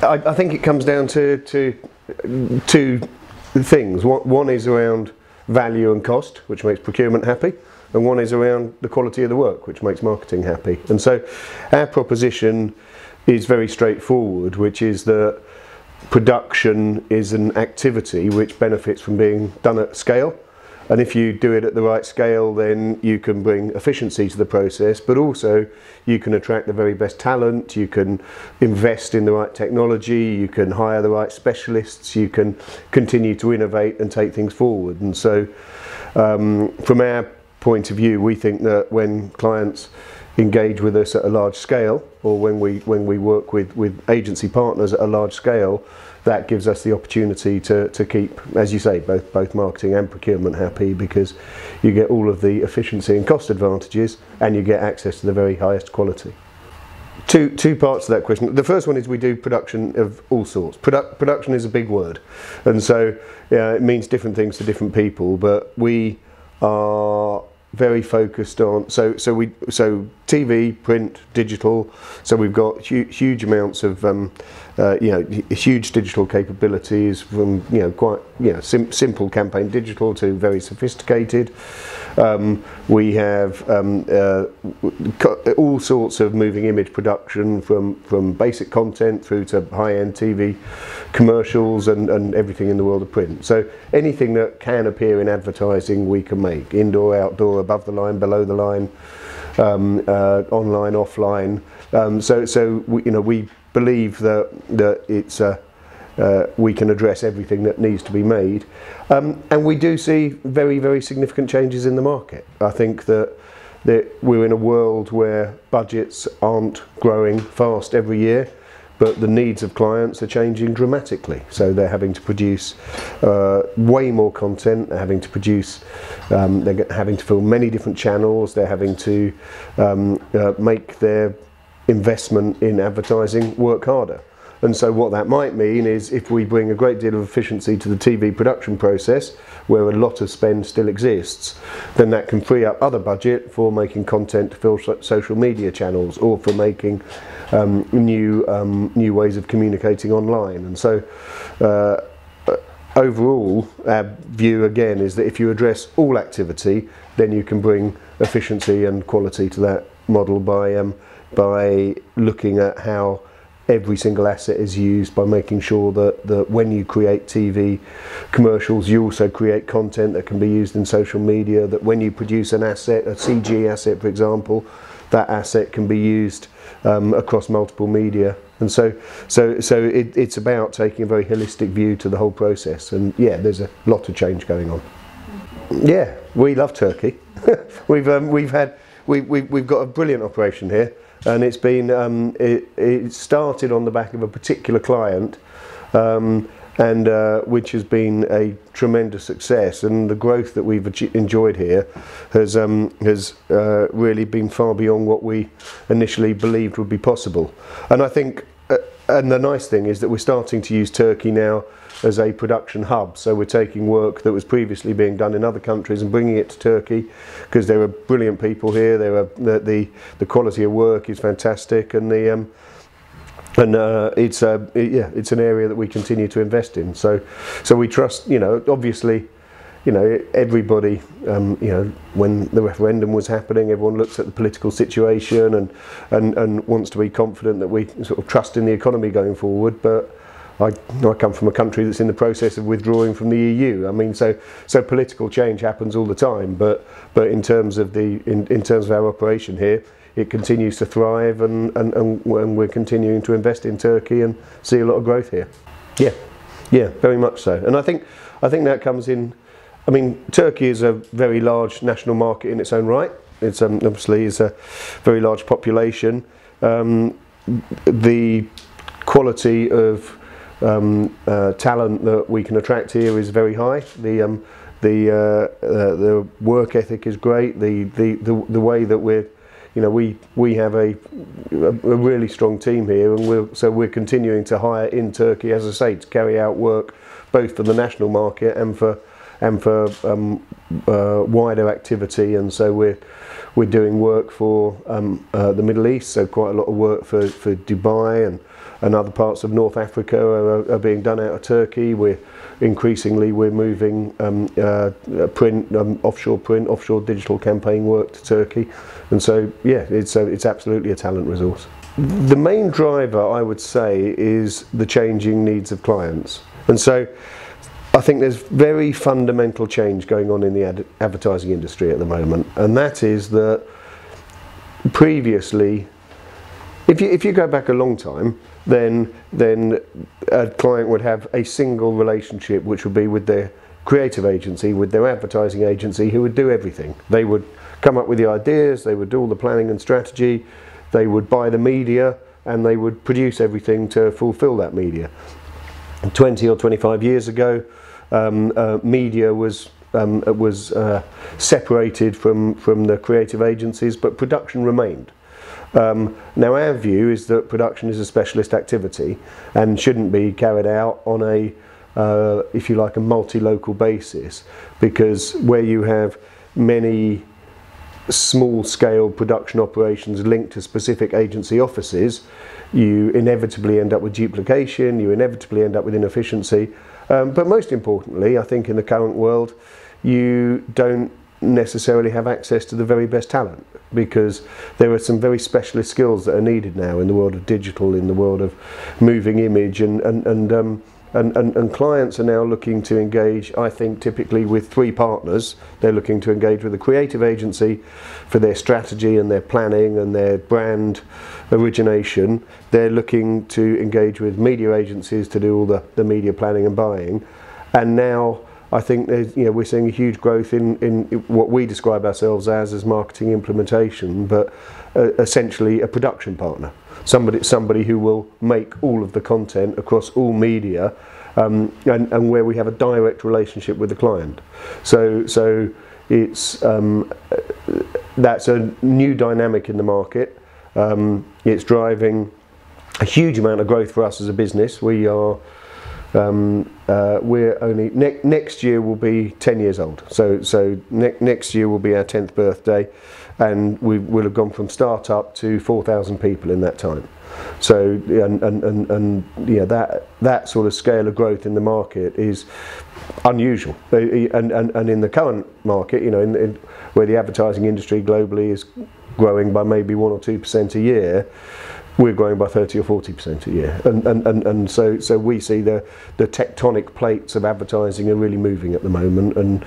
I think it comes down to two things. One is around value and cost, which makes procurement happy, and one is around the quality of the work, which makes marketing happy. And so our proposition is very straightforward, which is that production is an activity which benefits from being done at scale. And if you do it at the right scale, then you can bring efficiency to the process, but also you can attract the very best talent, you can invest in the right technology, you can hire the right specialists, you can continue to innovate and take things forward. And so from our point of view, we think that when clients engage with us at a large scale, or when we work with agency partners at a large scale, that gives us the opportunity to keep, as you say, both marketing and procurement happy, because you get all of the efficiency and cost advantages and you get access to the very highest quality. Two parts to that question. The first one is we do production of all sorts. Production is a big word, and so it means different things to different people, but we are very focused on so TV, print, digital. So we've got huge amounts of huge digital capabilities, from quite simple campaign digital to very sophisticated. We have all sorts of moving image production, from basic content through to high-end TV commercials and everything in the world of print. So anything that can appear in advertising we can make: indoor, outdoor, above the line, below the line, online, offline. So we believe that it's we can address everything that needs to be made, and we do see very significant changes in the market. I think that we're in a world where budgets aren't growing fast every year, but the needs of clients are changing dramatically. So they're having to produce way more content, they're having to produce, they're having to fill many different channels, they're having to make their investment in advertising work harder. And so what that might mean is, if we bring a great deal of efficiency to the TV production process, where a lot of spend still exists, then that can free up other budget for making content to fill social media channels, or for making new ways of communicating online. And so overall, our view again is that if you address all activity, then you can bring efficiency and quality to that model by looking at how every single asset is used, by making sure that when you create TV commercials, you also create content that can be used in social media, that when you produce an asset, a CG asset for example, that asset can be used across multiple media. And so it's about taking a very holistic view to the whole process. And yeah, there's a lot of change going on. Yeah, we love Turkey. we've got a brilliant operation here. And it's been it started on the back of a particular client, which has been a tremendous success, and the growth that we've enjoyed here has really been far beyond what we initially believed would be possible. And I think, and the nice thing is that we're starting to use Turkey now as a production hub. So we're taking work that was previously being done in other countries and bringing it to Turkey, because there are brilliant people here. The quality of work is fantastic, and it's an area that we continue to invest in. So we trust, obviously, everybody, when the referendum was happening, everyone looks at the political situation and wants to be confident that we sort of trust in the economy going forward. But I come from a country that's in the process of withdrawing from the EU. I mean, so political change happens all the time. But in terms of in terms of our operation here, it continues to thrive, and we're continuing to invest in Turkey and see a lot of growth here. Yeah, very much so. And I think that comes in. I mean, Turkey is a very large national market in its own right. It's obviously is a very large population. The quality of talent that we can attract here is very high. The work ethic is great. The way that we have a really strong team here, and we're continuing to hire in Turkey, as I say, to carry out work both for the national market and for for wider activity, and so we're doing work for the Middle East, so quite a lot of work for Dubai and other parts of North Africa are being done out of Turkey. We're moving offshore digital campaign work to Turkey, and so yeah, it's absolutely a talent resource. The main driver, I would say, is the changing needs of clients, and so I think there's very fundamental change going on in the advertising industry at the moment, and that is that previously, if you go back a long time, then a client would have a single relationship, which would be with their creative agency, with their advertising agency, who would do everything. They would come up with the ideas, they would do all the planning and strategy, they would buy the media, and they would produce everything to fulfill that media. 20 or 25 years ago, media was separated from the creative agencies, but production remained. Now our view is that production is a specialist activity and shouldn't be carried out on a, if you like, a multi-local basis, because where you have many small-scale production operations linked to specific agency offices, you inevitably end up with duplication, you inevitably end up with inefficiency, but most importantly, I think in the current world, you don't necessarily have access to the very best talent, because there are some very specialist skills that are needed now in the world of digital, in the world of moving image, and clients are now looking to engage, I think, typically with three partners. They're looking to engage with a creative agency for their strategy and their planning and their brand origination. They're looking to engage with media agencies to do all the media planning and buying, and now I think we're seeing a huge growth in what we describe ourselves as marketing implementation, but essentially a production partner, somebody who will make all of the content across all media, and where we have a direct relationship with the client. So it's that's a new dynamic in the market. It's driving a huge amount of growth for us as a business. We are we're only next year will be 10 years old, so next year will be our 10th birthday, and we will have gone from start-up to 4,000 people in that time. So and yeah, that sort of scale of growth in the market is unusual, and in the current market, in where the advertising industry globally is growing by maybe 1 or 2% a year, we're growing by 30 or 40% a year, and so we see the tectonic plates of advertising are really moving at the moment, and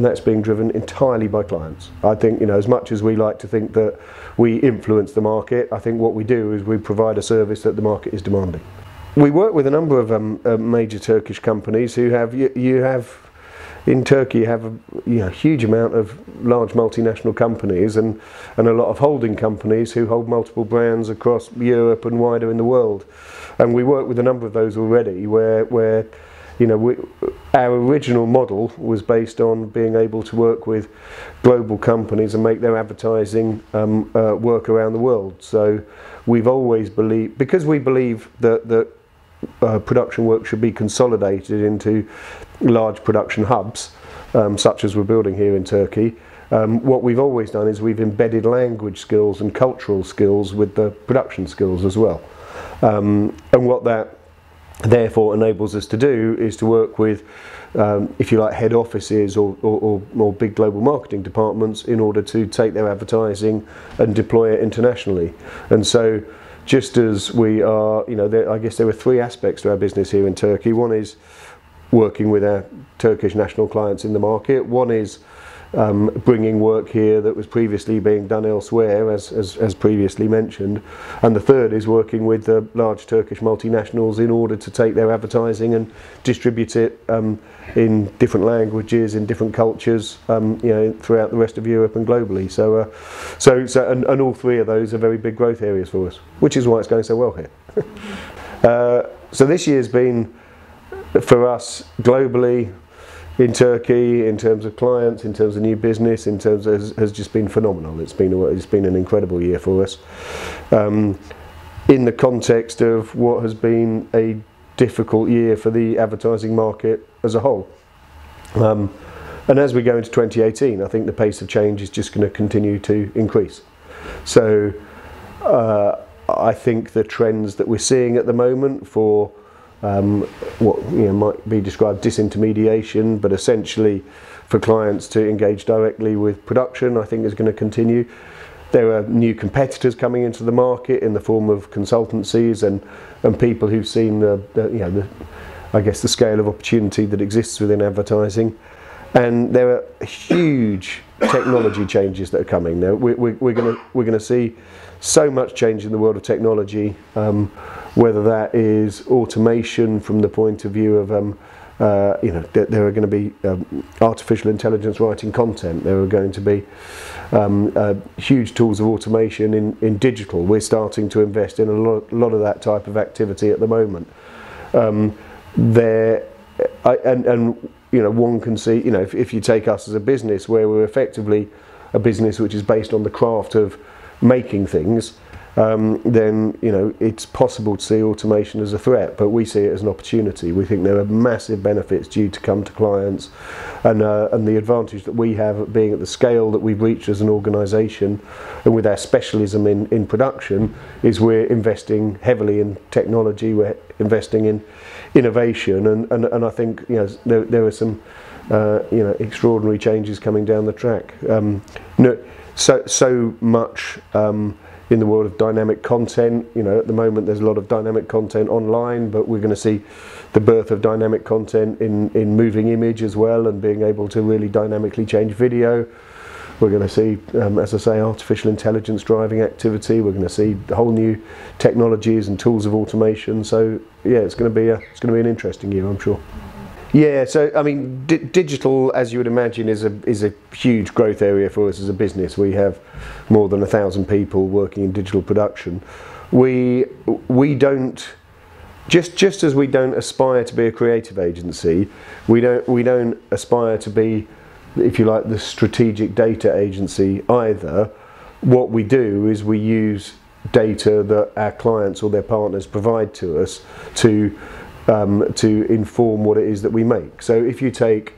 that's being driven entirely by clients. I think, as much as we like to think that we influence the market, I think what we do is we provide a service that the market is demanding. We work with a number of major Turkish companies who have in Turkey you have a huge amount of large multinational companies and a lot of holding companies who hold multiple brands across Europe and wider in the world, and we work with a number of those already where our original model was based on being able to work with global companies and make their advertising work around the world. So we've always believed, because we believe that production work should be consolidated into large production hubs, such as we're building here in Turkey. What we've always done is we've embedded language skills and cultural skills with the production skills as well. And what that therefore enables us to do is to work with, if you like, head offices or big global marketing departments in order to take their advertising and deploy it internationally. And so just as we are, I guess there are three aspects to our business here in Turkey. One is working with our Turkish national clients in the market. One is bringing work here that was previously being done elsewhere, as previously mentioned. And the third is working with the large Turkish multinationals in order to take their advertising and distribute it in different languages, in different cultures, throughout the rest of Europe and globally. And all three of those are very big growth areas for us, which is why it's going so well here. So this year's been, for us globally, in Turkey, in terms of clients, in terms of new business, in terms of, has just been phenomenal. It's been an incredible year for us. In the context of what has been a difficult year for the advertising market as a whole. And as we go into 2018, I think the pace of change is just going to continue to increase. So I think the trends that we're seeing at the moment for what might be described disintermediation, but essentially for clients to engage directly with production, I think is going to continue. There are new competitors coming into the market in the form of consultancies and people who've seen I guess the scale of opportunity that exists within advertising. And there are huge technology changes that are coming. Now we're going to see so much change in the world of technology, whether that is automation from the point of view of there are going to be artificial intelligence writing content. There are going to be huge tools of automation in digital. We're starting to invest in a lot of that type of activity at the moment. One can see, if you take us as a business, where we're effectively a business which is based on the craft of making things, then it's possible to see automation as a threat, but we see it as an opportunity. We think there are massive benefits due to come to clients, and the advantage that we have at being at the scale that we've reached as an organisation, and with our specialism in production, is we're investing heavily in technology. We're investing in innovation, and I think there are some extraordinary changes coming down the track. So much in the world of dynamic content. At the moment there's a lot of dynamic content online, but we're going to see the birth of dynamic content in moving image as well, and being able to really dynamically change video. We're going to see, as I say, artificial intelligence driving activity. We're going to see whole new technologies and tools of automation. So yeah, it's going to be an interesting year, I'm sure. Yeah, so I mean, digital, as you would imagine, is a huge growth area for us as a business. We have more than 1,000 people working in digital production. We don't, just as we don't aspire to be a creative agency, we don't aspire to be, if you like, the strategic data agency either. What we do is we use data that our clients or their partners provide to us to inform what it is that we make. So if you take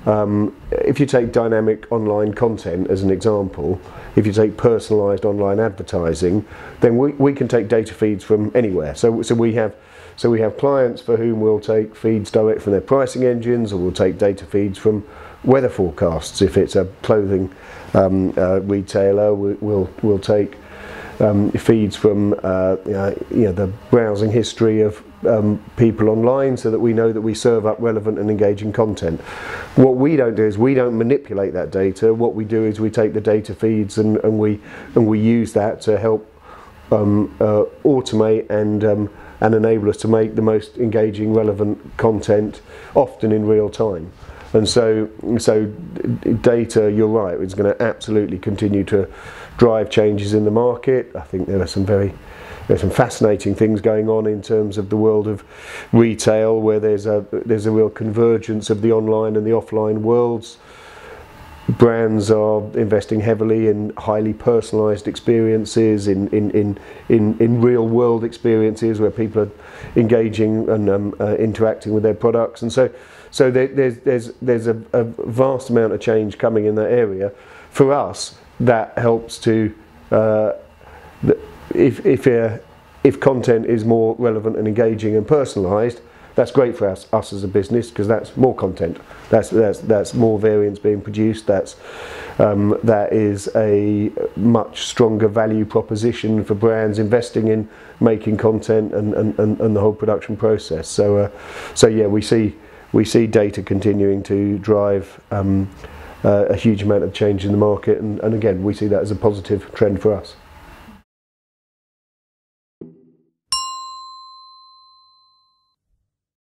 dynamic online content as an example, if you take personalised online advertising, then we can take data feeds from anywhere. So we have clients for whom we'll take feeds direct from their pricing engines, or we'll take data feeds from weather forecasts. If it's a clothing retailer, we'll take feeds from the browsing history of people online, so that we know that we serve up relevant and engaging content. What we don't do is we don't manipulate that data. What we do is we take the data feeds and we use that to help automate and enable us to make the most engaging, relevant content, often in real time. And so data, you're right, is going to absolutely continue to drive changes in the market. I think there's some fascinating things going on in terms of the world of retail, where there's a real convergence of the online and the offline worlds. Brands are investing heavily in highly personalised experiences, in real world experiences where people are engaging and interacting with their products, and so there's a vast amount of change coming in that area. For us, that helps to if content is more relevant and engaging and personalised, that's great for us as a business, because that's more content, that's more variance being produced, that is a much stronger value proposition for brands investing in making content and the whole production process. So yeah, we see data continuing to drive a huge amount of change in the market, and again, we see that as a positive trend for us.